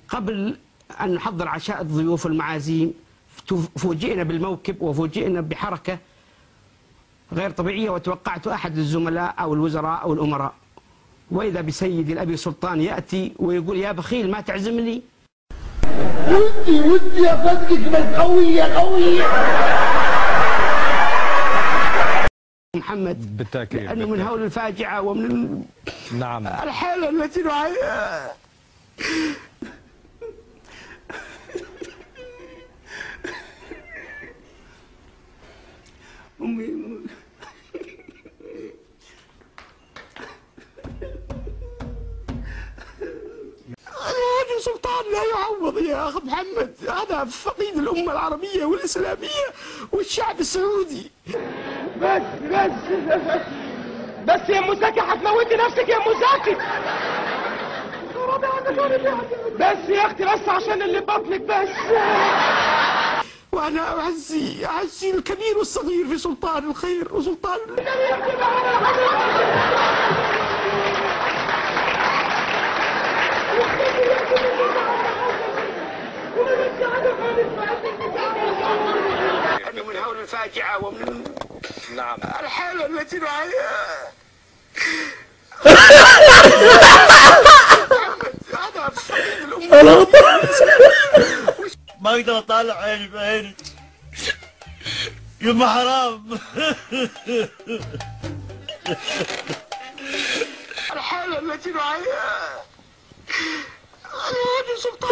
قبل أن نحضر عشاء الضيوف والمعازيم فوجئنا بالموكب وفوجئنا بحركة غير طبيعية، وتوقعت أحد الزملاء أو الوزراء أو الأمراء، وإذا بسيدي الأبي سلطان يأتي ويقول: يا بخيل ما تعزمني. ودي أصدقك بس قوية محمد بالتأكيد، لأنه من هول الفاجعة ومن نعم الحالة التي نعيشها. أمي الأبي سلطان لا يعوض يا أخ محمد، هذا فقيد الأمة العربية والإسلامية والشعب السعودي. بس يا مساكي هتموتي نفسك يا مساكي. بس يا اختي بس عشان اللي بطنك بس. وأنا أعزي الكبير والصغير في سلطان الخير وسلطان من هول الفاجعة ومن نعم الحالة التي نعيشها. هذا فقيد الأمة ما اقدر اطالع عيني بعيني. يما حرام. الحالة التي نعيشها. الأبي سلطان